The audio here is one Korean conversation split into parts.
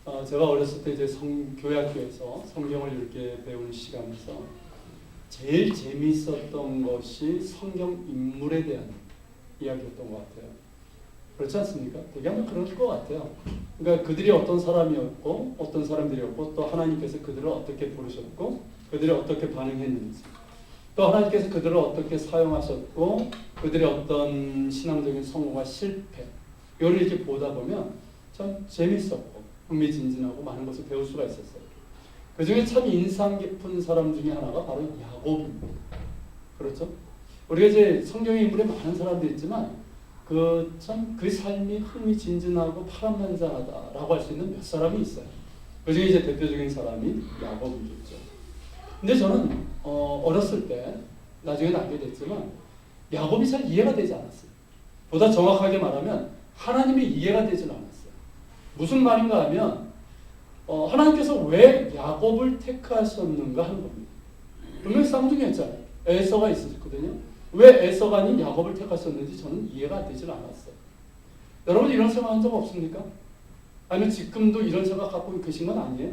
제가 어렸을 때 이제 교회학교에서 성경을 읽게 배우는 시간에서 제일 재미있었던 것이 성경 인물에 대한 이야기였던 것 같아요. 그렇지 않습니까? 되게 아마 그럴 것 같아요. 그러니까 그들이 어떤 사람이었고 어떤 사람들이었고 또 하나님께서 그들을 어떻게 부르셨고 그들이 어떻게 반응했는지 또 하나님께서 그들을 어떻게 사용하셨고 그들의 어떤 신앙적인 성공과 실패 이걸 이렇게 보다 보면 참 재밌었고 흥미진진하고 많은 것을 배울 수가 있었어요. 그 중에 참 인상 깊은 사람 중에 하나가 바로 야곱입니다. 그렇죠? 우리가 이제 성경의 인물에 많은 사람들이 있지만 그 삶이 흥미진진하고 파란만장하다라고 할 수 있는 몇 사람이 있어요. 그 중에 이제 대표적인 사람이 야곱이겠죠. 근데 저는 어렸을 때 나중에 알게 됐지만 야곱이 잘 이해가 되지 않았어요. 보다 정확하게 말하면 하나님이 이해가 되질 않았어요. 무슨 말인가 하면 하나님께서 왜 야곱을 택하셨는가 하는 겁니다. 분명히 쌍둥이였잖아요. 에서가 있었거든요. 왜 에서가 아닌 야곱을 택하셨는지 저는 이해가 되질 않았어요. 여러분 이런 생각한 적 없습니까? 아니면 지금도 이런 생각 갖고 계신 건 아니에요?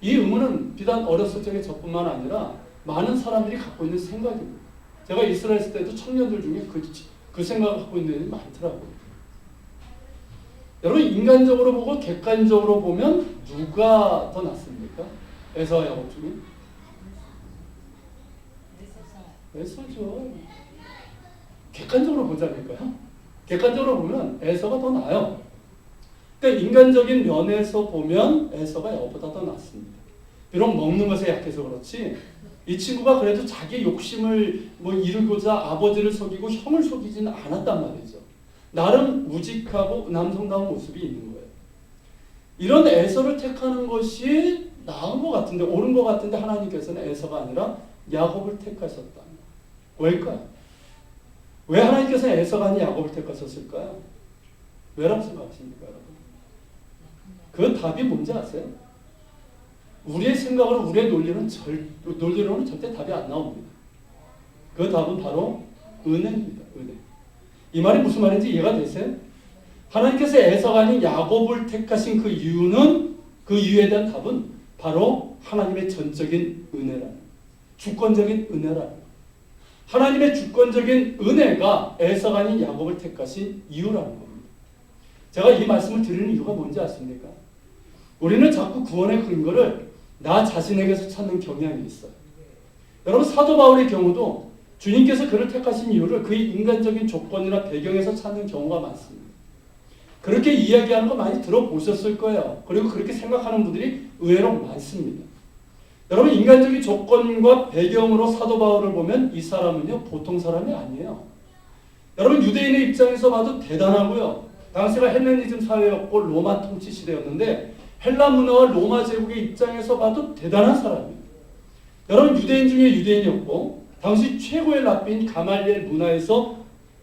이 의문은 비단 어렸을 적의 저뿐만 아니라 많은 사람들이 갖고 있는 생각입니다. 제가 이스라엘 있을 때도 청년들 중에 그 생각을 갖고 있는 애들이 많더라고요. 여러분 인간적으로 보고 객관적으로 보면 누가 더 낫습니까? 에서와 야곱 중에? 에서죠. 객관적으로 보자니까요. 객관적으로 보면 에서가 더 나아요. 그러니까 인간적인 면에서 보면 에서가 야곱보다 더 낫습니다. 비록 먹는 것에 약해서 그렇지 이 친구가 그래도 자기 욕심을 이루고자 아버지를 속이고 형을 속이지는 않았단 말이죠. 나름 우직하고 남성다운 모습이 있는 거예요. 이런 에서를 택하는 것이 나은 것 같은데 옳은 것 같은데 하나님께서는 에서가 아니라 야곱을 택하셨다. 왜일까요? 왜 하나님께서 에서가 아닌 야곱을 택하셨을까요? 왜라고 생각하십니까, 여러분? 그 답이 뭔지 아세요? 우리의 생각으로 우리의 논리로는 절대 답이 안 나옵니다. 그 답은 바로 은혜입니다. 은혜. 이 말이 무슨 말인지 이해가 되세요? 하나님께서 에서가 아닌 야곱을 택하신 그 이유는 그 이유에 대한 답은 바로 하나님의 전적인 은혜라는 주권적인 은혜라는 하나님의 주권적인 은혜가 에서가 아닌 야곱을 택하신 이유라는 겁니다. 제가 이 말씀을 드리는 이유가 뭔지 아십니까? 우리는 자꾸 구원의 근거를 나 자신에게서 찾는 경향이 있어요. 여러분 사도 바울의 경우도 주님께서 그를 택하신 이유를 그의 인간적인 조건이나 배경에서 찾는 경우가 많습니다. 그렇게 이야기하는 거 많이 들어보셨을 거예요. 그리고 그렇게 생각하는 분들이 의외로 많습니다. 여러분 인간적인 조건과 배경으로 사도 바울을 보면 이 사람은요 보통 사람이 아니에요. 여러분 유대인의 입장에서 봐도 대단하고요. 당시가 헬레니즘 사회였고 로마 통치 시대였는데 헬라 문화와 로마 제국의 입장에서 봐도 대단한 사람이에요. 여러분 유대인 중에 유대인이었고 당시 최고의 랍비인 가말리엘 문화에서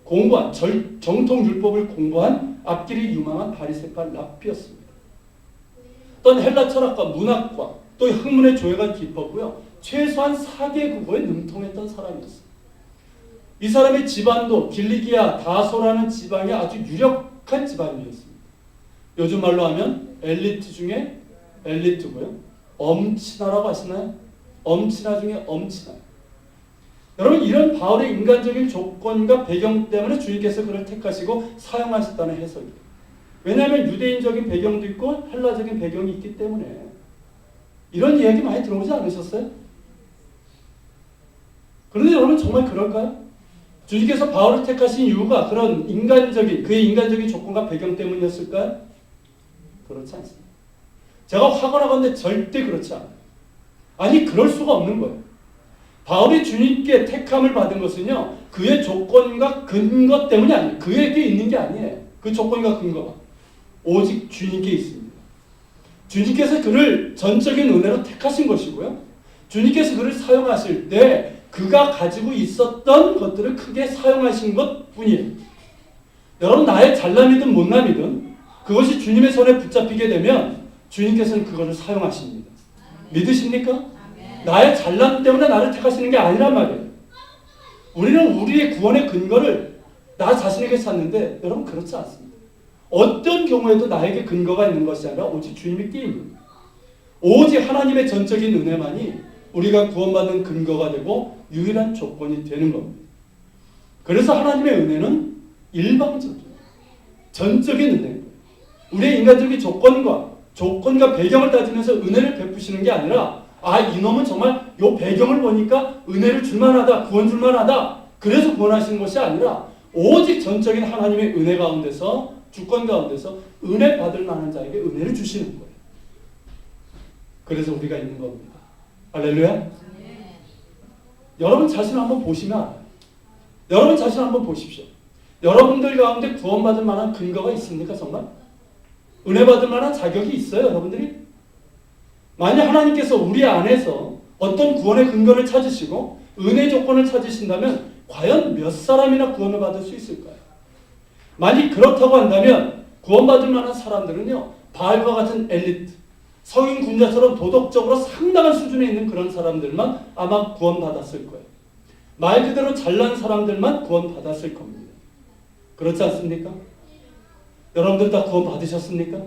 공부한 정통 율법을 공부한 앞길이 유망한 바리새파 랍비였습니다. 또 헬라 철학과 문학과 또 학문의 조예가 깊었고요. 최소한 4개 국어에 능통했던 사람이었어요. 이 사람의 집안도 길리기아 다소라는 지방이 아주 유력한 집안이었습니다. 요즘 말로 하면 엘리트 중에 엘리트고요. 엄친아라고 하시나요? 엄친아 중에 엄친아. 여러분 이런 바울의 인간적인 조건과 배경 때문에 주님께서 그를 택하시고 사용하셨다는 해석이에요. 왜냐하면 유대인적인 배경도 있고 헬라적인 배경이 있기 때문에 이런 이야기 많이 들어보지 않으셨어요? 그런데 여러분 정말 그럴까요? 주님께서 바울을 택하신 이유가 그런 그의 인간적인 조건과 배경 때문이었을까요? 그렇지 않습니다. 제가 확언하건대 절대 그렇지 않아요. 아니 그럴 수가 없는 거예요. 바울이 주님께 택함을 받은 것은요 그의 조건과 근거 때문이 아니에요. 그에게 있는 게 아니에요. 그 조건과 근거가 오직 주님께 있습니다. 주님께서 그를 전적인 은혜로 택하신 것이고요. 주님께서 그를 사용하실 때 그가 가지고 있었던 것들을 크게 사용하신 것뿐이에요. 여러분 나의 잘남이든 못남이든 그것이 주님의 손에 붙잡히게 되면 주님께서는 그것을 사용하십니다. 믿으십니까? 나의 잘남 때문에 나를 택하시는 게 아니란 말이에요. 우리는 우리의 구원의 근거를 나 자신에게 찾는데 여러분 그렇지 않습니다. 어떤 경우에도 나에게 근거가 있는 것이 아니라 오직 주님의 끼입니다. 오직 하나님의 전적인 은혜만이 우리가 구원받는 근거가 되고 유일한 조건이 되는 겁니다. 그래서 하나님의 은혜는 일방적이에요. 전적인 은혜예요. 우리의 인간적인 조건과 배경을 따지면서 은혜를 베푸시는 게 아니라 이놈은 정말 요 배경을 보니까 은혜를 줄만하다, 구원 줄만하다, 그래서 구원하시는 것이 아니라 오직 전적인 하나님의 은혜 가운데서, 주권 가운데서 은혜 받을 만한 자에게 은혜를 주시는 거예요. 그래서 우리가 있는 겁니다. 할렐루야. 네. 여러분 자신을 한번 보시면 알아요. 여러분 자신을 한번 보십시오. 여러분들 가운데 구원받을 만한 근거가 있습니까? 정말? 은혜 받을 만한 자격이 있어요, 여러분들이? 만약 하나님께서 우리 안에서 어떤 구원의 근거를 찾으시고 은혜 조건을 찾으신다면 과연 몇 사람이나 구원을 받을 수 있을까요? 만약 그렇다고 한다면 구원받을 만한 사람들은요, 바알과 같은 엘리트, 성인 군자처럼 도덕적으로 상당한 수준에 있는 그런 사람들만 아마 구원받았을 거예요. 말 그대로 잘난 사람들만 구원받았을 겁니다. 그렇지 않습니까? 여러분들 다 구원받으셨습니까?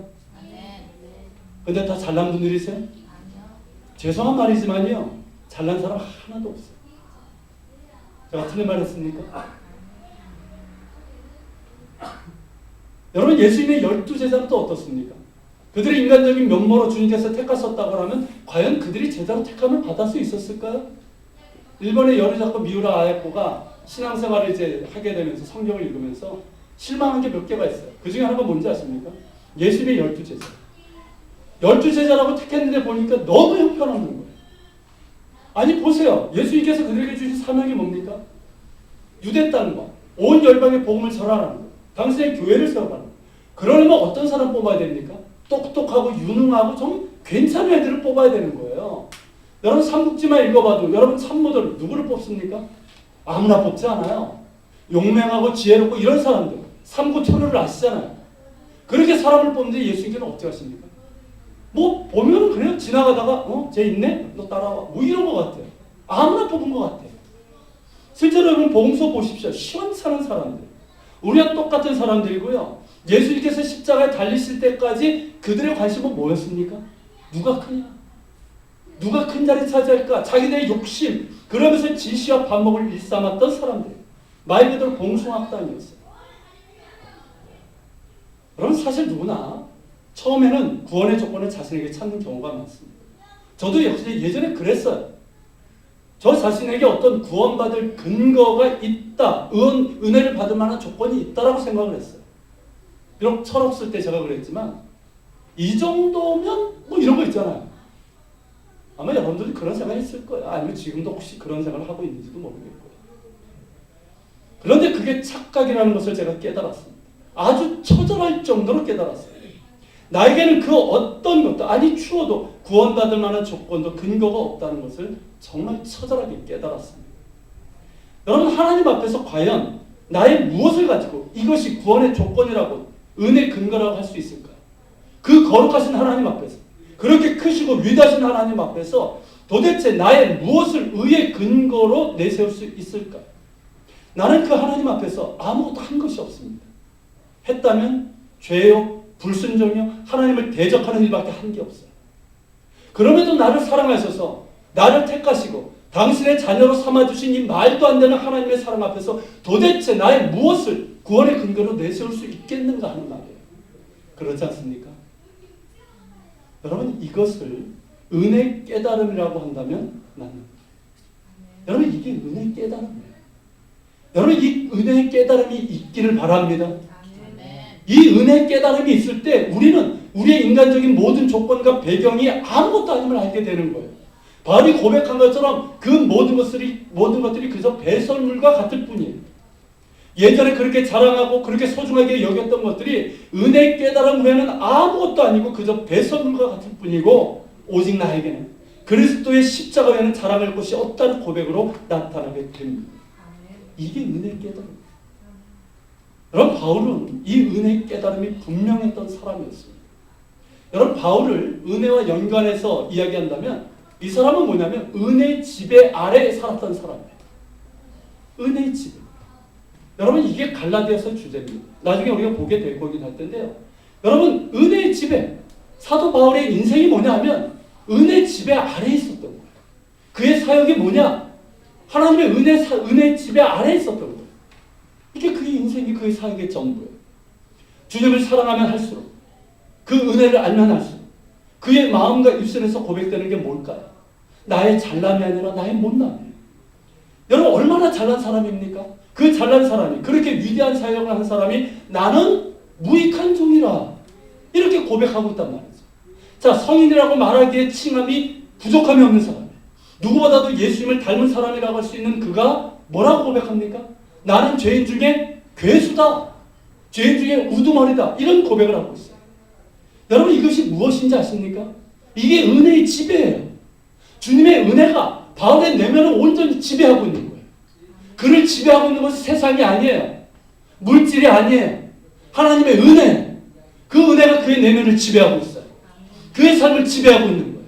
근데 다 잘난 분들이세요? 죄송한 말이지만요, 잘난 사람 하나도 없어요. 제가 틀린 말 했습니까? 여러분, 예수님의 12제자는 또 어떻습니까? 그들의 인간적인 면모로 주님께서 택하셨다고 하면 과연 그들이 제대로 택함을 받을 수 있었을까요? 일본의 여리자코 미우라 아야코가 신앙생활을 이제 하게 되면서 성경을 읽으면서 실망한 게 몇 개가 있어요. 그 중에 하나가 뭔지 아십니까? 예수님의 12제자. 12제자라고 택했는데 보니까 너무 형편없는 거예요. 아니 보세요. 예수님께서 그들에게 주신 사명이 뭡니까? 유대 땅과 온 열방의 복음을 전하라는 거예요. 당신의 교회를 세워가는 거예요. 그러려면 어떤 사람 뽑아야 됩니까? 똑똑하고 유능하고 좀 괜찮은 애들을 뽑아야 되는 거예요. 여러분 삼국지만 읽어봐도 여러분 참모들 누구를 뽑습니까? 아무나 뽑지 않아요. 용맹하고 지혜롭고 이런 사람들, 삼국초를 아시잖아요. 그렇게 사람을 뽑는데 예수님께는 어떻게 하십니까? 뭐 보면 그냥 지나가다가 쟤 있네? 너 따라와. 뭐 이런 것 같아요. 아무나 뽑은 것 같아요. 실제로 여러분 복음서 보십시오. 시원찮은 사람들, 우리와 똑같은 사람들이고요. 예수님께서 십자가에 달리실 때까지 그들의 관심은 뭐였습니까? 누가 크냐? 누가 큰 자리 차지할까? 자기들의 욕심, 그러면서 지시와 반목을 일삼았던 사람들, 말 그대로 봉숭아학당이었어요. 그럼 사실 누구나 처음에는 구원의 조건을 자신에게 찾는 경우가 많습니다. 저도 역시 예전에 그랬어요. 저 자신에게 어떤 구원받을 근거가 있다, 은혜를 받을 만한 조건이 있다라고 생각을 했어요. 비록 철없을 때 제가 그랬지만 이 정도면 뭐 이런 거 있잖아요. 아마 여러분들이 그런 생각을 했을 거예요. 아니면 지금도 혹시 그런 생각을 하고 있는지도 모르겠고요. 그런데 그게 착각이라는 것을 제가 깨달았습니다. 아주 처절할 정도로 깨달았어요. 나에게는 그 어떤 것도, 아니 추워도 구원받을 만한 조건도 근거가 없다는 것을 정말 처절하게 깨달았습니다. 여러분, 하나님 앞에서 과연 나의 무엇을 가지고 이것이 구원의 조건이라고, 은혜 근거라고 할 수 있을까요? 그 거룩하신 하나님 앞에서, 그렇게 크시고 위대하신 하나님 앞에서 도대체 나의 무엇을 의의 근거로 내세울 수 있을까요? 나는 그 하나님 앞에서 아무것도 한 것이 없습니다. 했다면 죄요, 불순종이요, 하나님을 대적하는 일밖에 한 게 없어요. 그럼에도 나를 사랑하셔서 나를 택하시고 당신의 자녀로 삼아주신 이 말도 안 되는 하나님의 사랑 앞에서 도대체 나의 무엇을 구원의 근거로 내세울 수 있겠는가 하는 말이에요. 그렇지 않습니까? 여러분, 이것을 은혜 깨달음이라고 한다면 맞는, 여러분 이게 은혜 깨달음이에요. 여러분 이 은혜의 깨달음이 있기를 바랍니다. 이 은혜 깨달음이 있을 때 우리는 우리의 인간적인 모든 조건과 배경이 아무것도 아님을 알게 되는 거예요. 바울이 고백한 것처럼 그 모든 것들이 그저 배설물과 같을 뿐이에요. 예전에 그렇게 자랑하고 그렇게 소중하게 여겼던 것들이 은혜 깨달음 후에는 아무것도 아니고 그저 배설물과 같을 뿐이고, 오직 나에게는 그리스도의 십자가 외에는 자랑할 것이 없다는 고백으로 나타나게 됩니다. 이게 은혜 깨달음. 여러분, 바울은 이 은혜의 깨달음이 분명했던 사람이었습니다. 여러분, 바울을 은혜와 연관해서 이야기한다면 이 사람은 뭐냐면 은혜의 지배 아래에 살았던 사람이에요. 은혜의 지배. 여러분 이게 갈라디아서 주제입니다. 나중에 우리가 보게 될 거긴 할 텐데요. 여러분 은혜의 지배, 사도 바울의 인생이 뭐냐 하면 은혜 지배 아래에 있었던 거예요. 그의 사역이 뭐냐? 하나님의 은혜 지배 아래에 있었던 거예요. 이게 그의 인생이 그의 사역의 전부예요. 주님을 사랑하면 할수록 그 은혜를 알면 할수록 그의 마음과 입술에서 고백되는 게 뭘까요? 나의 잘남이 아니라 나의 못남이에요. 여러분 얼마나 잘난 사람입니까? 그 잘난 사람이 그렇게 위대한 사역을 한 사람이 나는 무익한 종이라 이렇게 고백하고 있단 말이죠. 자, 성인이라고 말하기에 칭함이 부족함이 없는 사람이에요. 누구보다도 예수님을 닮은 사람이라고 할 수 있는 그가 뭐라고 고백합니까? 나는 죄인 중에 괴수다. 죄인 중에 우두머리다. 이런 고백을 하고 있어요. 여러분 이것이 무엇인지 아십니까? 이게 은혜의 지배예요. 주님의 은혜가 바울의 내면을 온전히 지배하고 있는 거예요. 그를 지배하고 있는 것은 세상이 아니에요. 물질이 아니에요. 하나님의 은혜. 그 은혜가 그의 내면을 지배하고 있어요. 그의 삶을 지배하고 있는 거예요.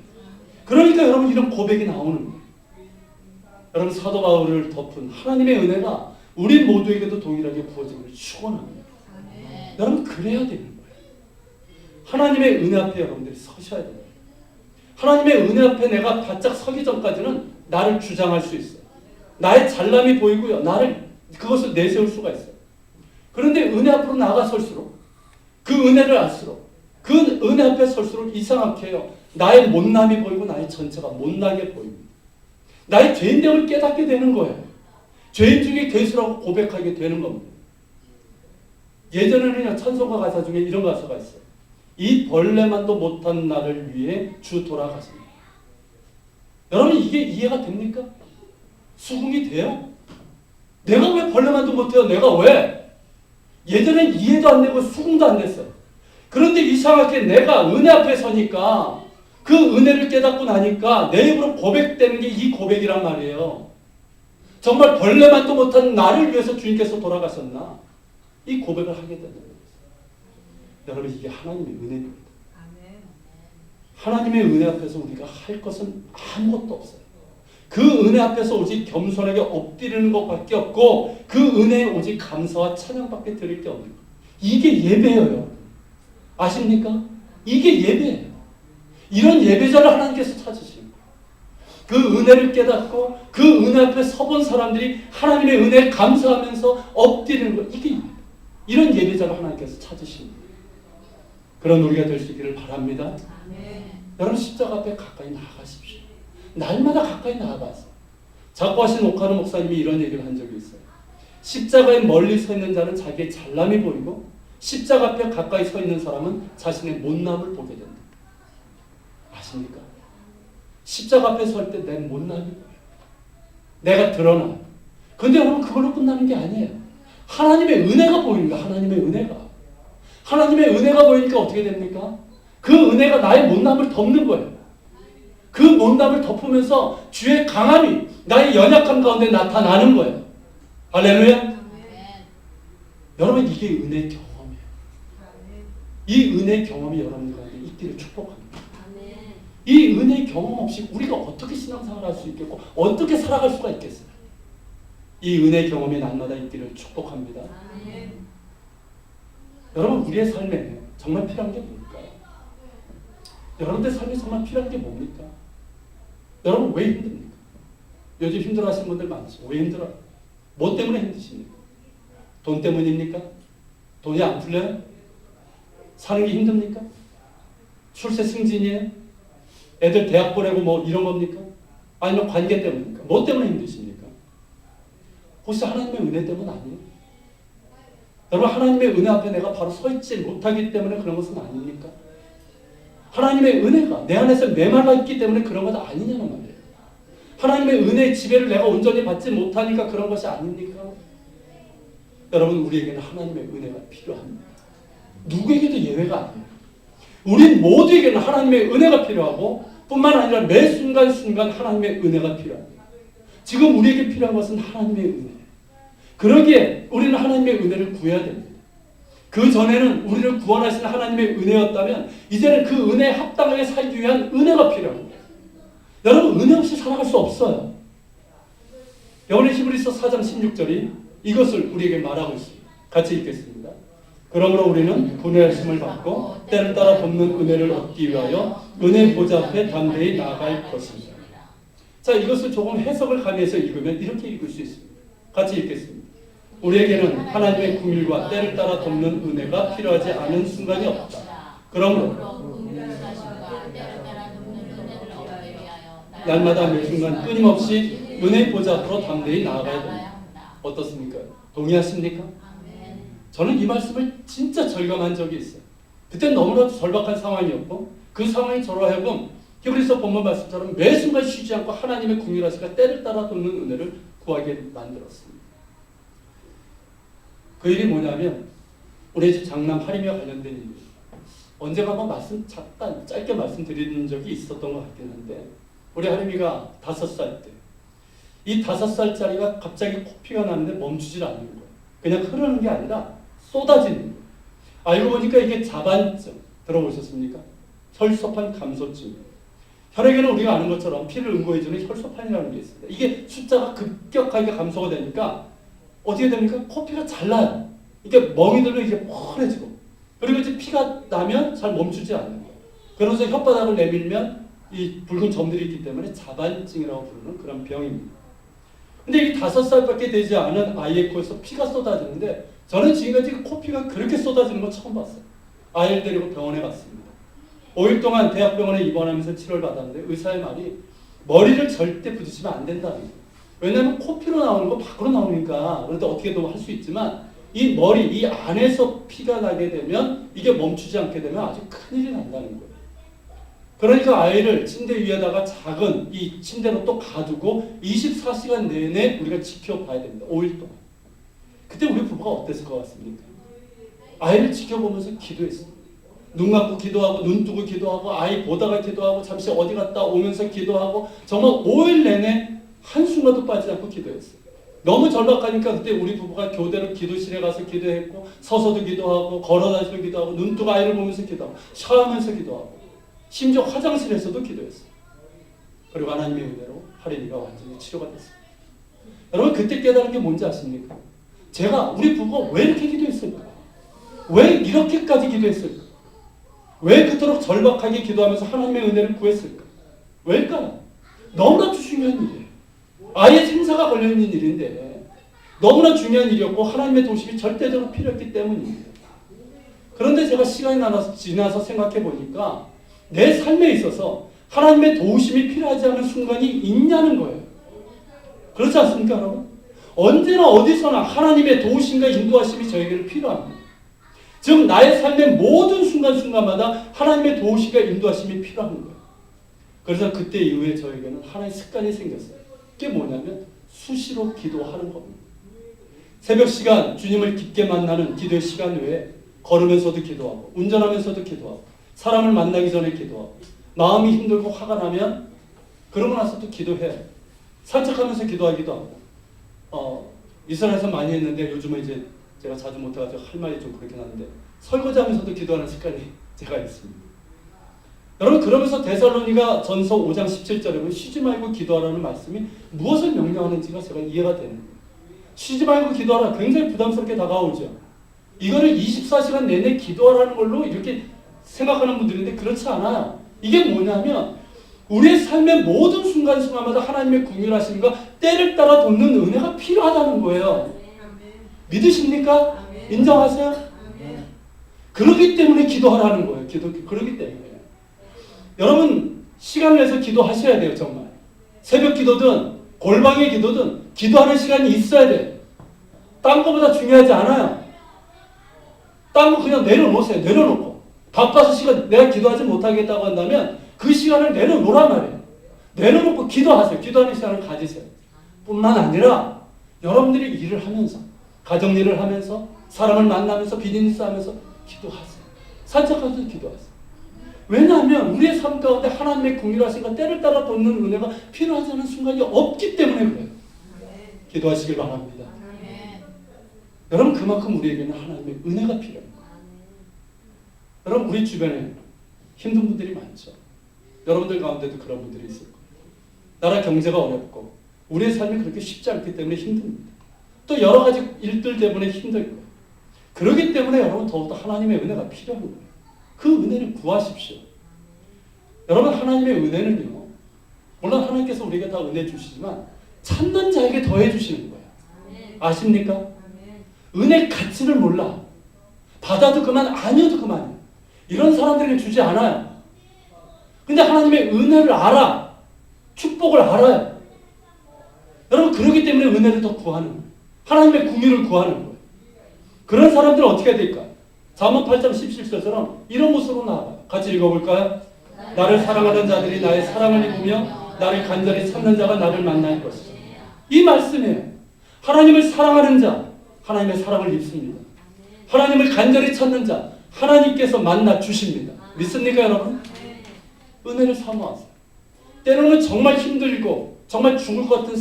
그러니까 여러분 이런 고백이 나오는 거예요. 여러분 사도 바울을 덮은 하나님의 은혜가 우리 모두에게도 동일하게 부어지기를 축원합니다. 여러분 그래야 되는 거예요. 하나님의 은혜 앞에 여러분들이 서셔야 돼요. 하나님의 은혜 앞에 내가 바짝 서기 전까지는 나를 주장할 수 있어요. 나의 잘남이 보이고요. 나를 그것을 내세울 수가 있어요. 그런데 은혜 앞으로 나아설수록 그 은혜를 알수록 그 은혜 앞에 설수록 이상하게 해요. 나의 못남이 보이고 나의 전체가 못나게 보입니다. 나의 죄인됨을 깨닫게 되는 거예요. 죄인 중에 괴수라고 고백하게 되는 겁니다. 예전에는 찬송가 가사 중에 이런 가사가 있어요. 이 벌레만도 못한 나를 위해 주 돌아가십니다. 여러분 이게 이해가 됩니까? 수긍이 돼요? 내가 왜 벌레만도 못해요? 내가 왜? 예전엔 이해도 안 되고 수긍도 안 됐어요. 그런데 이상하게 내가 은혜 앞에 서니까 그 은혜를 깨닫고 나니까 내 입으로 고백되는 게 이 고백이란 말이에요. 정말 벌레만도 못한 나를 위해서 주님께서 돌아가셨나? 이 고백을 하게 되는 거예요. 여러분 이게 하나님의 은혜입니다. 하나님의 은혜 앞에서 우리가 할 것은 아무것도 없어요. 그 은혜 앞에서 오직 겸손하게 엎드리는 것밖에 없고 그 은혜에 오직 감사와 찬양밖에 드릴 게 없는 거예요. 이게 예배예요. 아십니까? 이게 예배예요. 이런 예배자를 하나님께서 찾으시는 거예요. 그 은혜를 깨닫고 그 은혜 앞에 서본 사람들이 하나님의 은혜에 감사하면서 엎드리는 거 이게 예배. 이런 예배자를 하나님께서 찾으시는 거예요. 그런 우리가 될 수 있기를 바랍니다. 여러분 십자가 앞에 가까이 나아가십시오. 날마다 가까이 나아가세요. 작고하신 오카노 목사님이 이런 얘기를 한 적이 있어요. 십자가에 멀리 서 있는 자는 자기의 잘남이 보이고 십자가 앞에 가까이 서 있는 사람은 자신의 못남을 보게 된다. 아십니까? 십자가 앞에 설 때 내 못남이 보여요. 내가 드러나요. 그런데 여러분 그걸로 끝나는 게 아니에요. 하나님의 은혜가 보이는 거예요. 하나님의 은혜가. 하나님의 은혜가 보이니까 어떻게 됩니까? 그 은혜가 나의 못남을 덮는 거예요. 그 못남을 덮으면서 주의 강함이 나의 연약함 가운데 나타나는 거예요. 할렐루야. 여러분 이게 은혜의 경험이에요. 이 은혜의 경험이 여러분들 가운데 있기를 축복합니다. 이 은혜의 경험 없이 우리가 어떻게 신앙생활을 할 수 있겠고 어떻게 살아갈 수가 있겠어요. 이 은혜의 경험이 날마다 있기를 축복합니다. 여러분 우리의 삶에 정말 필요한 게 뭘까요? 여러분들 삶에 정말 필요한 게 뭡니까? 여러분 왜 힘듭니까? 요즘 힘들어하시는 분들 많죠. 왜 힘들어요? 뭐 때문에 힘드십니까? 돈 때문입니까? 돈이 안 풀려요? 사는 게 힘듭니까? 출세 승진이에요? 애들 대학 보내고 뭐 이런 겁니까? 아니면 관계 때문입니까? 뭐 때문에 힘드십니까? 혹시 하나님의 은혜 때문 아니에요? 여러분 하나님의 은혜 앞에 내가 바로 서 있지 못하기 때문에 그런 것은 아닙니까? 하나님의 은혜가 내 안에서 메말라 있기 때문에 그런 것 아니냐는 말이에요. 하나님의 은혜의 지배를 내가 온전히 받지 못하니까 그런 것이 아닙니까? 여러분 우리에게는 하나님의 은혜가 필요합니다. 누구에게도 예외가 아니에요. 우린 모두에게는 하나님의 은혜가 필요하고 뿐만 아니라 매 순간순간 하나님의 은혜가 필요합니다. 지금 우리에게 필요한 것은 하나님의 은혜. 그러기에 우리는 하나님의 은혜를 구해야 됩니다. 그 전에는 우리를 구원하시는 하나님의 은혜였다면 이제는 그 은혜에 합당하게 살기 위한 은혜가 필요합니다. 여러분 은혜 없이 살아갈 수 없어요. 여러분 히브리서 4장 16절이 이것을 우리에게 말하고 있습니다. 같이 읽겠습니다. 그러므로 우리는 분회하심을 받고 때를 따라 돕는 은혜를 얻기 위하여 은혜 보좌 앞에 담대히 나아갈 것입니다. 자, 이것을 조금 해석을 가미해서 읽으면 이렇게 읽을 수 있습니다. 같이 읽겠습니다. 우리에게는 하나님의 긍휼과 때를 따라 돕는 은혜가 필요하지 않은 순간이 없다. 그러므로 날마다 매 순간 끊임없이 은혜의 보좌 앞으로 담대히 나아가야 됩니다. 어떻습니까? 동의하십니까? 저는 이 말씀을 진짜 절감한 적이 있어요. 그때 너무나도 절박한 상황이었고 그 상황이 저로 하여금 히브리서 본문 말씀처럼 매 순간 쉬지 않고 하나님의 긍휼하시가 때를 따라 돕는 은혜를 구하게 만들었습니다. 그 일이 뭐냐면 우리 집 장남 하림이와 관련된 일이에요. 언젠가 한번 잠깐 짧게 말씀드린 적이 있었던 것 같긴 한데 우리 하림이가 5살 때 이 5살짜리가 갑자기 코피가 나는데 멈추질 않는 거예요. 그냥 흐르는 게 아니라 쏟아지는 거예요. 알고 보니까 이게 자반증 들어보셨습니까? 혈소판 감소증. 혈액에는 우리가 아는 것처럼 피를 응고해주는 혈소판이라는 게 있습니다. 이게 숫자가 급격하게 감소가 되니까 어떻게 됩니까? 코피가 잘 나요. 이게 멍이 들면 이게 뻔해지고 그리고 이제 피가 나면 잘 멈추지 않는 거예요. 그러면서 혓바닥을 내밀면 이 붉은 점들이 있기 때문에 자반증이라고 부르는 그런 병입니다. 근데 이 5살밖에 되지 않은 아이의 코에서 피가 쏟아지는데 저는 지금까지 코피가 그렇게 쏟아지는 거 처음 봤어요. 아이를 데리고 병원에 갔습니다. 5일 동안 대학병원에 입원하면서 치료를 받았는데 의사의 말이 머리를 절대 부딪히면 안 된다는 거예요. 왜냐하면 코피로 나오는 거 밖으로 나오니까 그런데 어떻게든 할 수 있지만 이 머리, 이 안에서 피가 나게 되면 이게 멈추지 않게 되면 아주 큰일이 난다는 거예요. 그러니까 아이를 침대 위에다가 작은 이 침대로 또 가두고 24시간 내내 우리가 지켜봐야 됩니다. 5일 동안. 그때 우리 부부가 어땠을 것 같습니까? 아이를 지켜보면서 기도했습니다. 눈 감고 기도하고 눈 뜨고 기도하고 아이 보다가 기도하고 잠시 어디 갔다 오면서 기도하고 정말 5일 내내 한순간도 빠지지 않고 기도했어요. 너무 절박하니까 그때 우리 부부가 교대로 기도실에 가서 기도했고 서서도 기도하고 걸어다니면서 기도하고 눈 뜨고 아이를 보면서 기도하고 샤워하면서 기도하고 심지어 화장실에서도 기도했어요. 그리고 하나님의 은혜로 하림이가 완전히 치료가 됐습니다. 여러분 그때 깨달은 게 뭔지 아십니까? 제가 우리 부부가 왜 이렇게 기도했을까? 왜 이렇게까지 기도했을까? 왜 그토록 절박하게 기도하면서 하나님의 은혜를 구했을까? 왜일까요? 너무나 중요한 일이에요. 아이의 생사가 걸려있는 일인데 너무나 중요한 일이었고 하나님의 도심이 절대적으로 필요했기 때문입니다. 그런데 제가 시간이 지나서 생각해 보니까 내 삶에 있어서 하나님의 도우심이 필요하지 않은 순간이 있냐는 거예요. 그렇지 않습니까, 여러분? 언제나 어디서나 하나님의 도우심과 인도하심이 저에게는 필요합니다. 즉 나의 삶의 모든 순간순간마다 하나님의 도우심과 인도하심이 필요한 거예요. 그래서 그때 이후에 저에게는 하나의 습관이 생겼어요. 그게 뭐냐면 수시로 기도하는 겁니다. 새벽 시간 주님을 깊게 만나는 기도의 시간 외에 걸으면서도 기도하고 운전하면서도 기도하고 사람을 만나기 전에 기도하고 마음이 힘들고 화가 나면 그러고 나서 또 기도해요. 산책하면서 기도하기도 하고 이스라엘에서 많이 했는데 요즘은 이제 제가 자주 못해가지고 할 말이 좀 그렇긴 한데 설거지하면서도 기도하는 습관이 제가 있습니다. 여러분 그러면서 데살로니가 전서 5장 17절에 보면 쉬지 말고 기도하라는 말씀이 무엇을 명령하는지가 제가 이해가 되는 거예요. 쉬지 말고 기도하라 굉장히 부담스럽게 다가오죠. 이거를 24시간 내내 기도하라는 걸로 이렇게 생각하는 분들인데 그렇지 않아요. 이게 뭐냐면 우리의 삶의 모든 순간순간마다 하나님의 긍휼하심과 때를 따라 돕는 은혜가 필요하다는 거예요. 믿으십니까? 인정하세요? 그렇기 때문에 기도하라는 거예요. 그렇기 때문에. 여러분 시간을 내서 기도하셔야 돼요. 정말. 새벽 기도든 골방의 기도든 기도하는 시간이 있어야 돼요. 딴 거보다 중요하지 않아요. 딴 거 그냥 내려놓으세요. 내려놓고. 바빠서 시간 내가 기도하지 못하겠다고 한다면 그 시간을 내려놓으란 말이에요. 내려놓고 기도하세요. 기도하는 시간을 가지세요. 뿐만 아니라 여러분들이 일을 하면서 가정일을 하면서 사람을 만나면서 비즈니스 하면서 기도하세요. 산책하면서 기도하세요. 왜냐하면 우리의 삶 가운데 하나님의 긍휼하심과 때를 따라 돕는 은혜가 필요하지 않은 순간이 없기 때문에 그래요. 기도하시길 바랍니다. 여러분 그만큼 우리에게는 하나님의 은혜가 필요합니다. 여러분 우리 주변에 힘든 분들이 많죠. 여러분들 가운데도 그런 분들이 있을 거예요. 나라 경제가 어렵고 우리의 삶이 그렇게 쉽지 않기 때문에 힘듭니다. 또 여러 가지 일들 때문에 힘들 거예요. 그렇기 때문에 여러분 더욱더 하나님의 은혜가 필요한 거예요. 그 은혜를 구하십시오. 여러분 하나님의 은혜는요. 물론 하나님께서 우리에게 다 은혜 주시지만 찾는 자에게 더해 주시는 거예요. 아십니까? 은혜 가치를 몰라. 받아도 그만 아니어도 그만이에요. 이런 사람들에게 주지 않아요. 근데 하나님의 은혜를 알아. 축복을 알아요. 여러분 그렇기 때문에 은혜를 더 구하는 거예요. 하나님의 궁유를 구하는 거예요. 그런 사람들은 어떻게 해야 될까? 잠언 8장 17절처럼 이런 모습으로 나와요. 같이 읽어볼까요? 나를 사랑하는 자들이 나의 사랑을 입으며 나를 간절히 찾는 자가 나를 만날 것이다. 이 말씀이에요. 하나님을 사랑하는 자, 하나님의 사랑을 입습니다. 하나님을 간절히 찾는 자, 하나님께서 만나 주십니다. 믿습니까 여러분? 은혜를 사모하세요. 때로는 정말 힘들고 정말 죽을 것 같은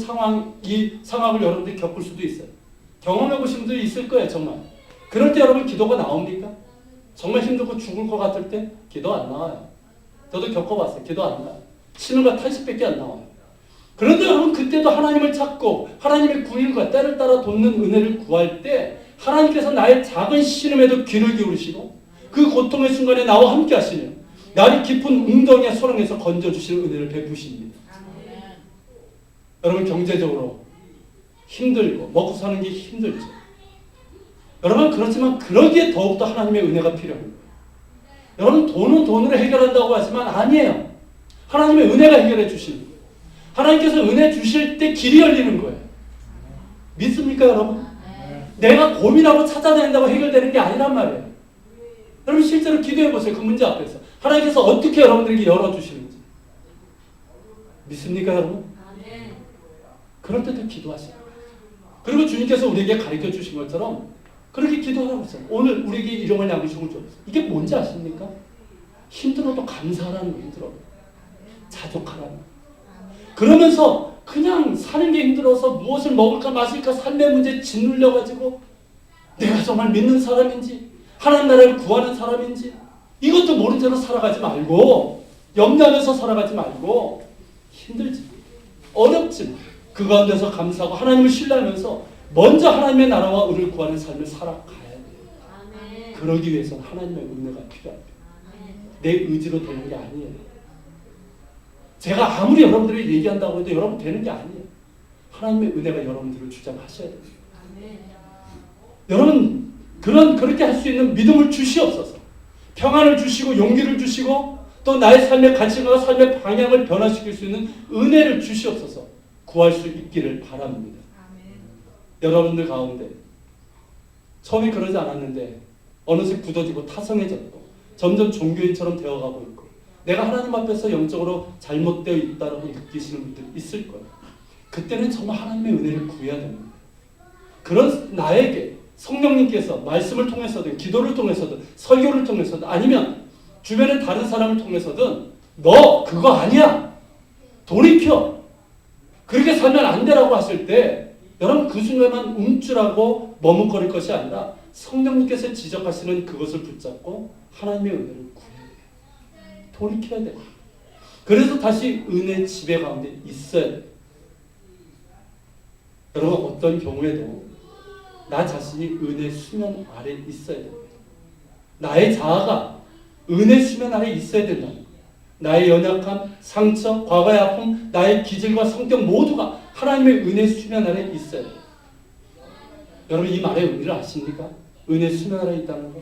이 상황을 여러분들이 겪을 수도 있어요. 경험해 보신 분들이 있을 거예요. 정말. 그럴 때 여러분 기도가 나옵니까? 정말 힘들고 죽을 것 같을 때 기도 안 나와요. 저도 겪어봤어요. 기도 안 나와요. 신음과 탄식밖에 안 나와요. 그런데 여러분 그때도 하나님을 찾고 하나님의 구일과 때를 따라 돕는 은혜를 구할 때 하나님께서 나의 작은 신음에도 귀를 기울이시고 그 고통의 순간에 나와 함께 하시며 나를 깊은 웅덩이와 소렁에서 건져주시는 은혜를 베푸십니다. 여러분 경제적으로 힘들고 먹고 사는 게 힘들죠. 여러분 그렇지만 그러기에 더욱더 하나님의 은혜가 필요합니다. 여러분 돈은 돈으로 해결한다고 하지만 아니에요. 하나님의 은혜가 해결해 주시는 거예요. 하나님께서 은혜 주실 때 길이 열리는 거예요. 믿습니까 여러분? 내가 고민하고 찾아낸다고 해결되는 게 아니란 말이에요. 여러분 실제로 기도해 보세요. 그 문제 앞에서 하나님께서 어떻게 여러분들에게 열어주시는지. 믿습니까 여러분? 그럴 때도 기도하세요. 그리고 주님께서 우리에게 가르쳐 주신 것처럼 그렇게 기도하라고 했어요. 오늘 우리에게 이름을 남기시고 줬어요. 이게 뭔지 아십니까? 힘들어도 감사하라는 거. 힘들어도 자족하라는 거. 그러면서 그냥 사는 게 힘들어서 무엇을 먹을까 마실까 삶의 문제에 짓눌려가지고 내가 정말 믿는 사람인지 하나님 나라를 구하는 사람인지 이것도 모른 채로 살아가지 말고 염려하면서 살아가지 말고 힘들지 어렵지 그 가운데서 감사하고 하나님을 신뢰하면서 먼저 하나님의 나라와 의를 구하는 삶을 살아가야 돼요. 그러기 위해서는 하나님의 은혜가 필요합니다. 내 의지로 되는 게 아니에요. 제가 아무리 여러분들이 얘기한다고 해도 여러분 되는 게 아니에요. 하나님의 은혜가 여러분들을 주장하셔야 됩니다. 여러분 그렇게 할 수 있는 믿음을 주시옵소서. 평안을 주시고 용기를 주시고 또 나의 삶의 가치관과 삶의 방향을 변화시킬 수 있는 은혜를 주시옵소서. 구할 수 있기를 바랍니다. 여러분들 가운데 처음에 그러지 않았는데 어느새 굳어지고 타성해졌고 점점 종교인처럼 되어가고 있고 내가 하나님 앞에서 영적으로 잘못되어 있다고 느끼시는 분들이 있을 거예요. 그때는 정말 하나님의 은혜를 구해야 됩니다. 그런 나에게 성령님께서 말씀을 통해서든 기도를 통해서든 설교를 통해서든 아니면 주변의 다른 사람을 통해서든 너 그거 아니야. 돌이켜. 그렇게 살면 안 되라고 하실 때 여러분 그 순간만 움찔하고 머뭇거릴 것이 아니라 성령님께서 지적하시는 그것을 붙잡고 하나님의 은혜를 구해야 돼요. 돌이켜야 돼요. 그래서 다시 은혜 지배 가운데 있어야 돼요. 여러분 어떤 경우에도 나 자신이 은혜 수면 아래 있어야 됩니다. 나의 자아가 은혜 수면 아래 있어야 된다는 거예요. 나의 연약함, 상처, 과거의 아픔, 나의 기질과 성격 모두가 하나님의 은혜 수면 아래 있어야 돼요. 여러분 이 말의 의미를 아십니까? 은혜 수면 아래 있다는 거.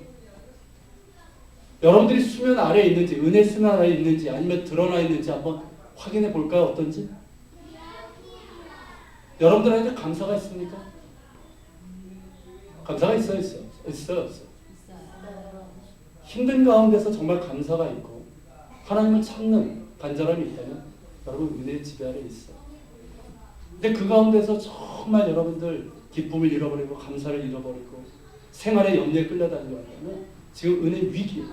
여러분들이 수면 아래 있는지 은혜 수면 아래 있는지 아니면 드러나 있는지 한번 확인해 볼까요? 어떤지? 여러분들한테 감사가 있습니까? 감사가 있어요? 있어요? 힘든 가운데서 정말 감사가 있고 하나님을 찾는 간절함이 있다면 여러분 은혜의 지배 아래 있어요. 근데 그 가운데서 정말 여러분들 기쁨을 잃어버리고 감사를 잃어버리고 생활의 염려에 끌려다니는 거라면 지금 은혜 위기예요.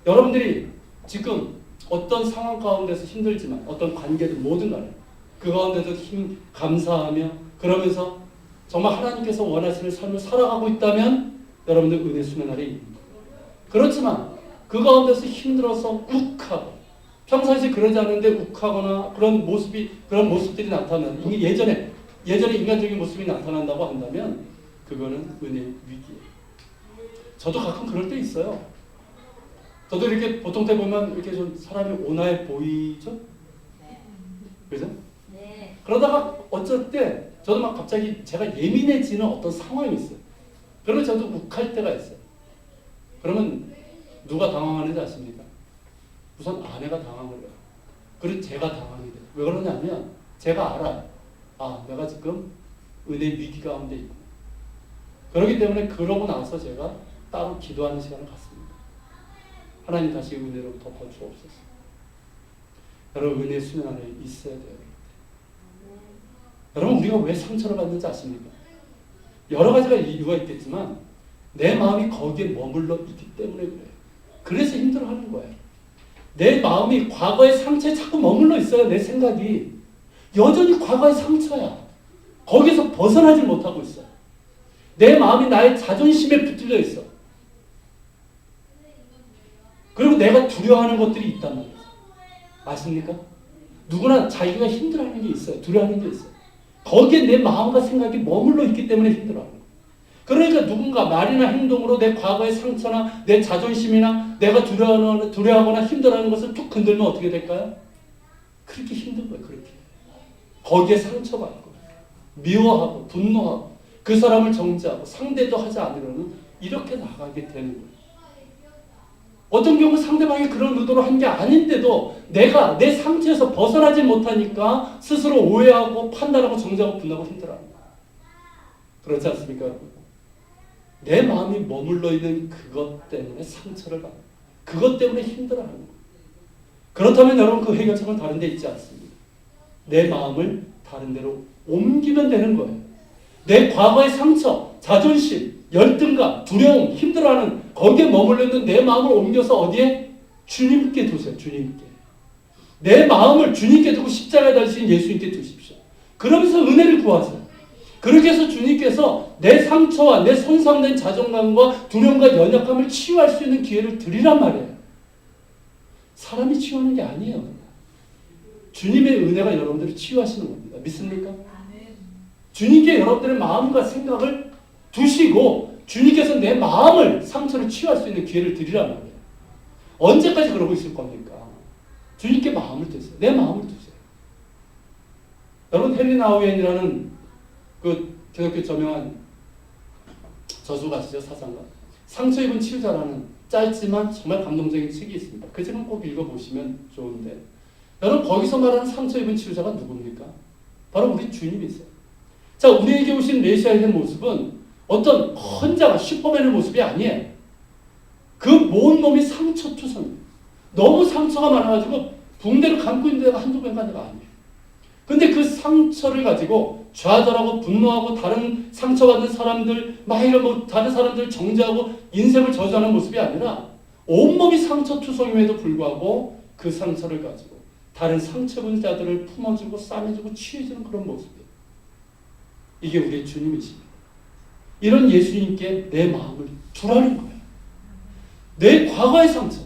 여러분들이 지금 어떤 상황 가운데서 힘들지만 어떤 관계든 뭐든 간에 그 가운데서 감사하며 그러면서 정말 하나님께서 원하시는 삶을 살아가고 있다면 여러분들 은혜 수면 아래 있는 거예요. 그렇지만 그 가운데서 힘들어서 욱하고 평상시 그러지 않은데 욱하거나 그런 모습들이 나타나는 이게 예전에 예전에 인간적인 모습이 나타난다고 한다면 그거는 은혜의 위기예요. 저도 가끔 그럴 때 있어요. 저도 이렇게 보통 때 보면 이렇게 좀 사람이 온화해 보이죠? 그죠? 네. 그러다가 어쩔 때 저도 막 갑자기 제가 예민해지는 어떤 상황이 있어요. 그러면 저도 욱할 때가 있어요. 그러면 누가 당황하는지 아십니까? 우선 아내가 당황을 해요. 그리고 제가 당황이 돼요. 왜 그러냐면 제가 알아요. 아, 내가 지금 은혜 위기 가운데 있고. 그렇기 때문에 그러고 나서 제가 따로 기도하는 시간을 갖습니다. 하나님 다시 은혜로 덮어주옵소서. 여러분 은혜 수면 안에 있어야 돼요. 여러분 우리가 왜 상처를 받는지 아십니까? 여러 가지가 이유가 있겠지만 내 마음이 거기에 머물러 있기 때문에 그래요. 그래서 힘들어하는 거예요. 내 마음이 과거의 상처에 자꾸 머물러 있어요. 내 생각이 여전히 과거의 상처야. 거기서 벗어나지 못하고 있어요. 내 마음이 나의 자존심에 붙들려 있어. 그리고 내가 두려워하는 것들이 있단 말이에요. 아십니까? 누구나 자기가 힘들어하는 게 있어요. 두려워하는 게 있어요. 거기에 내 마음과 생각이 머물러 있기 때문에 힘들어하는 거예요. 그러니까 누군가 말이나 행동으로 내 과거의 상처나 내 자존심이나 내가 두려워하거나 힘들어하는 것을 툭 건들면 어떻게 될까요? 그렇게 힘든 거예요. 그렇게. 거기에 상처받고 미워하고 분노하고 그 사람을 정죄하고 상대도 하지 않으려는 이렇게 나가게 되는 거예요. 어떤 경우 상대방이 그런 의도로 한 게 아닌데도 내가 내 상처에서 벗어나지 못하니까 스스로 오해하고 판단하고 정죄하고 분하고 힘들어합니다. 그렇지 않습니까, 여러분? 내 마음이 머물러 있는 그것 때문에 상처를 받는 거예요. 그것 때문에 힘들어하는 거예요. 그렇다면 여러분 그 해결책은 다른 데 있지 않습니다. 내 마음을 다른 데로 옮기면 되는 거예요. 내 과거의 상처, 자존심, 열등감, 두려움, 힘들어하는 거기에 머물러 있는 내 마음을 옮겨서 어디에? 주님께 두세요. 주님께. 내 마음을 주님께 두고 십자가에 달리신 예수님께 두십시오. 그러면서 은혜를 구하세요. 그렇게 해서 주님께서 내 상처와 내 손상된 자존감과 두려움과 연약함을 치유할 수 있는 기회를 드리란 말이에요. 사람이 치유하는 게 아니에요. 주님의 은혜가 여러분들을 치유하시는 겁니다. 믿습니까? 주님께 여러분들의 마음과 생각을 두시고 주님께서 내 마음을 상처를 치유할 수 있는 기회를 드리란 말이에요. 언제까지 그러고 있을 겁니까? 주님께 마음을 두세요. 내 마음을 두세요. 여러분 헨리 나우엔이라는 그 기독교 저명한 저수 가시죠, 사상가. 상처 입은 치유자라는 짧지만 정말 감동적인 책이 있습니다. 그 책은 꼭 읽어보시면 좋은데 여러분 거기서 말하는 상처 입은 치유자가 누굽니까? 바로 우리 주님이세요. 자, 우리에게 오신 메시아의 모습은 어떤 혼자가 슈퍼맨의 모습이 아니에요. 그 모든 몸이 상처투성이에요. 너무 상처가 많아가지고 붕대를 감고 있는 데가 한두 배가 아니에요. 근데 그 상처를 가지고 좌절하고 분노하고 다른 상처받은 사람들 막 이런 다른 사람들을 정죄하고 인생을 저주하는 모습이 아니라 온몸이 상처투성임에도 불구하고 그 상처를 가지고 다른 상처받은 자들을 품어주고 싸매주고 치유해주는 그런 모습이에요. 이게 우리의 주님이십니다. 이런 예수님께 내 마음을 두라는 거예요. 내 과거의 상처,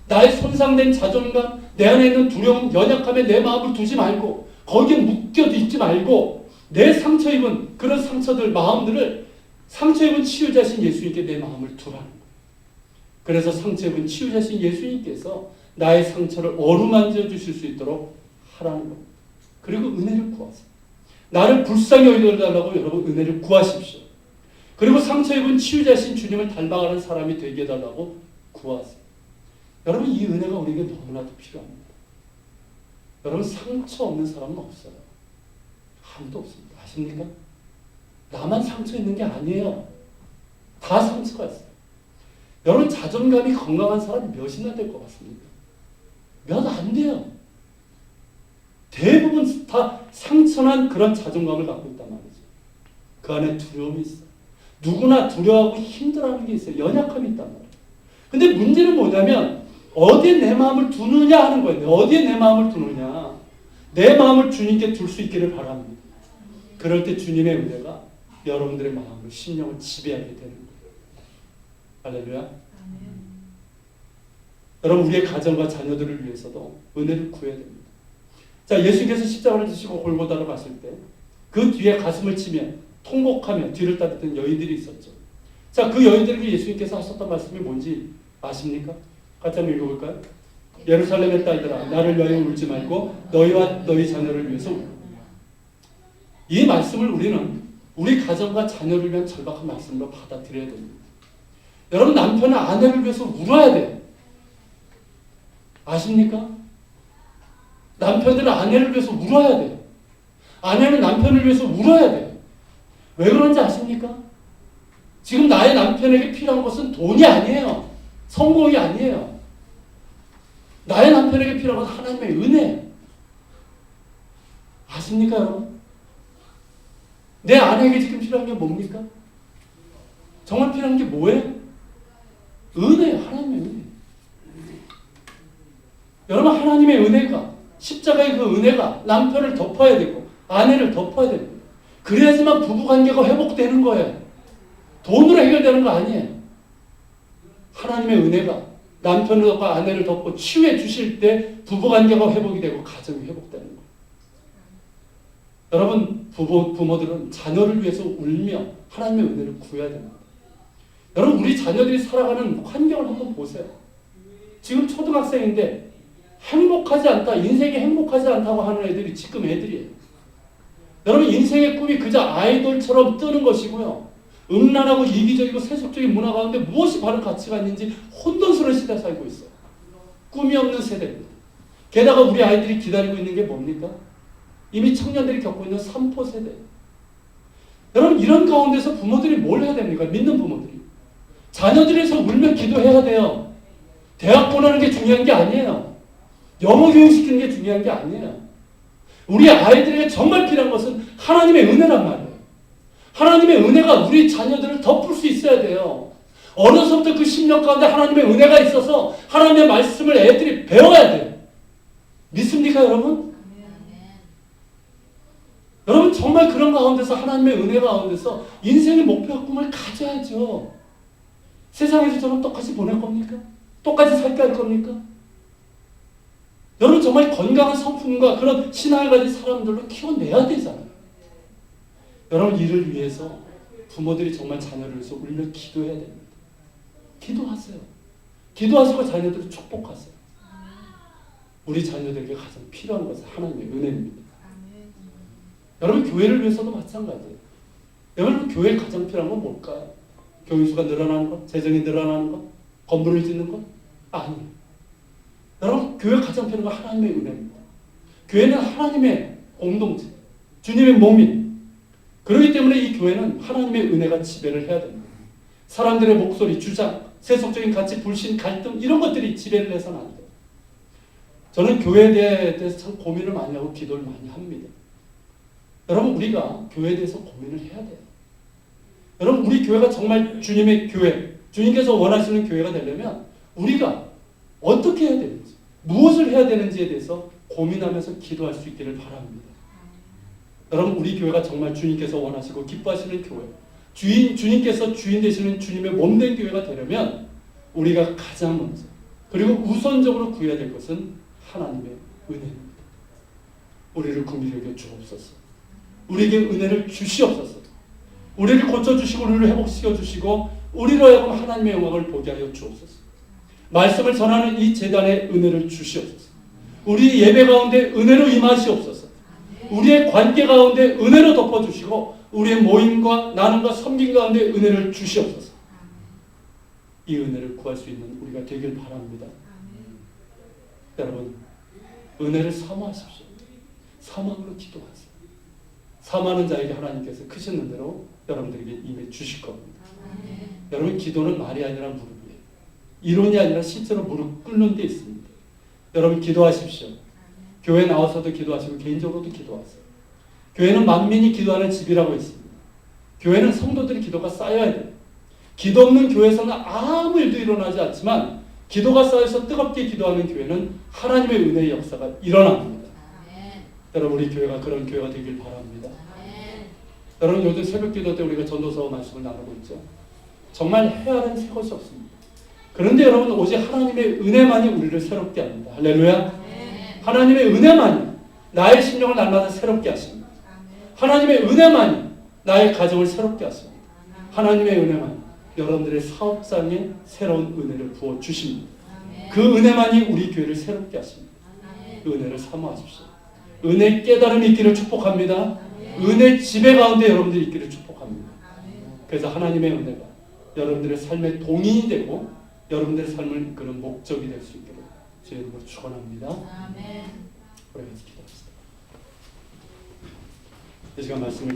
나의 손상된 자존감, 내 안에 있는 두려움, 연약함에 내 마음을 두지 말고 거기에 묶여 있지 말고 내 상처 입은 그런 상처들, 마음들을 상처 입은 치유자신 예수님께 내 마음을 두라는 거예요. 그래서 상처 입은 치유자신 예수님께서 나의 상처를 어루만져 주실 수 있도록 하라는 겁니다. 그리고 은혜를 구하세요. 나를 불쌍히 여겨달라고 여러분 은혜를 구하십시오. 그리고 상처 입은 치유자신 주님을 닮아가는 사람이 되게 해달라고 구하세요. 여러분 이 은혜가 우리에게 너무나도 필요합니다. 여러분 상처 없는 사람은 없어요. 아무도 없습니다. 아십니까? 나만 상처 있는 게 아니에요. 다 상처가 있어요. 여러분 자존감이 건강한 사람이 몇이나 될 것 같습니까? 몇 안 돼요. 대부분 다 상처난 그런 자존감을 갖고 있단 말이죠. 그 안에 두려움이 있어요. 누구나 두려워하고 힘들어하는 게 있어요. 연약함이 있단 말이에요. 근데 문제는 뭐냐면 어디에 내 마음을 두느냐 하는 거예요. 어디에 내 마음을 두느냐. 내 마음을 주님께 둘 수 있기를 바랍니다. 그럴 때 주님의 은혜가 여러분들의 마음을, 심령을 지배하게 되는 거예요. 할렐루야. 여러분 우리의 가정과 자녀들을 위해서도 은혜를 구해야 됩니다. 자, 예수님께서 십자가를 지시고 골고다로 가실 때 그 뒤에 가슴을 치며 통곡하며 뒤를 따르던 여인들이 있었죠. 자, 그 여인들에게 예수님께서 하셨던 말씀이 뭔지 아십니까? 같이 한번 읽어볼까요? 예루살렘의 딸들아, 나를 위하여 울지 말고 너희와 너희 자녀를 위해서 울라. 이 말씀을 우리는 우리 가정과 자녀를 위한 절박한 말씀으로 받아들여야 됩니다. 여러분, 남편은 아내를 위해서 울어야 돼요. 아십니까? 남편들은 아내를 위해서 울어야 돼요. 아내는 남편을 위해서 울어야 돼요. 왜 그런지 아십니까? 지금 나의 남편에게 필요한 것은 돈이 아니에요. 성공이 아니에요. 나의 남편에게 필요한 건 하나님의 은혜예요. 아십니까, 여러분? 내 아내에게 지금 필요한 게 뭡니까? 정말 필요한 게 뭐예요? 은혜예요. 하나님의 은혜. 여러분, 하나님의 은혜가, 십자가의 그 은혜가 남편을 덮어야 되고 아내를 덮어야 됩니다. 그래야지만 부부관계가 회복되는 거예요. 돈으로 해결되는 거 아니에요. 하나님의 은혜가 남편과 아내를 덮고 치유해 주실 때 부부관계가 회복이 되고 가정이 회복되는 거예요. 여러분, 부모들은 자녀를 위해서 울며 하나님의 은혜를 구해야 됩니다. 여러분, 우리 자녀들이 살아가는 환경을 한번 보세요. 지금 초등학생인데 행복하지 않다, 인생이 행복하지 않다고 하는 애들이 지금 애들이에요. 여러분, 인생의 꿈이 그저 아이돌처럼 뜨는 것이고요. 음란하고 이기적이고 세속적인 문화 가운데 무엇이 바른 가치가 있는지 혼돈스러운 시대에 살고 있어요. 꿈이 없는 세대입니다. 게다가 우리 아이들이 기다리고 있는 게 뭡니까? 이미 청년들이 겪고 있는 삼포 세대. 여러분, 이런 가운데서 부모들이 뭘 해야 됩니까? 믿는 부모들이. 자녀들에서 울며 기도해야 돼요. 대학 보내는 게 중요한 게 아니에요. 영어 교육시키는 게 중요한 게 아니에요. 우리 아이들에게 정말 필요한 것은 하나님의 은혜란 말이에요. 하나님의 은혜가 우리 자녀들을 덮을 수 있어야 돼요. 어려서부터 그 10년 가운데 하나님의 은혜가 있어서 하나님의 말씀을 애들이 배워야 돼요. 믿습니까, 여러분? 여러분, 정말 그런 가운데서 하나님의 은혜 가운데서 인생의 목표와 꿈을 가져야죠. 세상에서 저랑 똑같이 보낼 겁니까? 똑같이 살게 할 겁니까? 여러분, 정말 건강한 성품과 그런 신앙을 가진 사람들로 키워내야 되잖아요. 여러분, 이를 위해서 부모들이 정말 자녀를 위해서 울며 기도해야 됩니다. 기도하세요. 기도하시고 자녀들을 축복하세요. 우리 자녀들에게 가장 필요한 것은 하나님의 은혜입니다. 여러분, 교회를 위해서도 마찬가지예요. 여러분, 교회에 가장 필요한 건 뭘까요? 교인수가 늘어나는 것? 재정이 늘어나는 것? 건물을 짓는 것? 아니에요. 여러분, 교회가 가장 필요한 건 하나님의 은혜입니다. 교회는 하나님의 공동체, 주님의 몸인. 그렇기 때문에 이 교회는 하나님의 은혜가 지배를 해야 됩니다. 사람들의 목소리, 주장, 세속적인 가치, 불신, 갈등 이런 것들이 지배를 해서는 안 돼요. 저는 교회에 대해서 참 고민을 많이 하고 기도를 많이 합니다. 여러분, 우리가 교회에 대해서 고민을 해야 돼요. 여러분, 우리 교회가 정말 주님의 교회, 주님께서 원하시는 교회가 되려면 우리가 어떻게 해야 되는지, 무엇을 해야 되는지에 대해서 고민하면서 기도할 수 있기를 바랍니다. 여러분, 우리 교회가 정말 주님께서 원하시고 기뻐하시는 교회, 주님께서 주인 되시는 주님의 몸된 교회가 되려면 우리가 가장 먼저 그리고 우선적으로 구해야 될 것은 하나님의 은혜입니다. 우리를 긍휼히 여겨 주옵소서. 우리에게 은혜를 주시옵소서. 우리를 고쳐주시고 우리를 회복시켜 주시고 우리로 하여금 하나님의 영광을 보게 하여 주옵소서. 말씀을 전하는 이 제단에 은혜를 주시옵소서. 우리 예배 가운데 은혜로 임하시옵소서. 우리의 관계 가운데 은혜로 덮어주시고 우리의 모임과 나눔과 섬김 가운데 은혜를 주시옵소서. 이 은혜를 구할 수 있는 우리가 되길 바랍니다. 여러분, 은혜를 사모하십시오. 사망으로 기도하세요. 사모하는 자에게 하나님께서 크신 은혜로 여러분들에게 임해 주실 겁니다. 여러분, 기도는 말이 아니라 무릎이에요. 이론이 아니라 실제로 무릎 꿇는 데 있습니다. 여러분, 기도하십시오. 교회 나와서도 기도하시고 개인적으로도 기도하세요. 교회는 만민이 기도하는 집이라고 했습니다. 교회는 성도들의 기도가 쌓여야 돼요. 기도 없는 교회에서는 아무 일도 일어나지 않지만 기도가 쌓여서 뜨겁게 기도하는 교회는 하나님의 은혜의 역사가 일어납니다. 여러분, 우리 교회가 그런 교회가 되길 바랍니다. 여러분, 요즘 새벽기도 때 우리가 전도서 말씀을 나누고 있죠. 정말 해야 하는 새 것이 없습니다. 그런데 여러분, 오직 하나님의 은혜만이 우리를 새롭게 합니다. 할렐루야. 하나님의 은혜만이 나의 심령을 날마다 새롭게 하십니다. 하나님의 은혜만이 나의 가정을 새롭게 하십니다. 하나님의 은혜만이 여러분들의 사업상에 새로운 은혜를 부어주십니다. 그 은혜만이 우리 교회를 새롭게 하십니다. 그 은혜를 사모하십시오. 은혜 깨달음이 있기를 축복합니다. 은혜 지배 가운데 여러분들이 있기를 축복합니다. 그래서 하나님의 은혜가 여러분들의 삶의 동인이 되고 여러분들의 삶을 이끄는 목적이 될 수 있기를 제 이름으로 축원합니다. 우리 같이 기도합시다. 이 시간 말씀을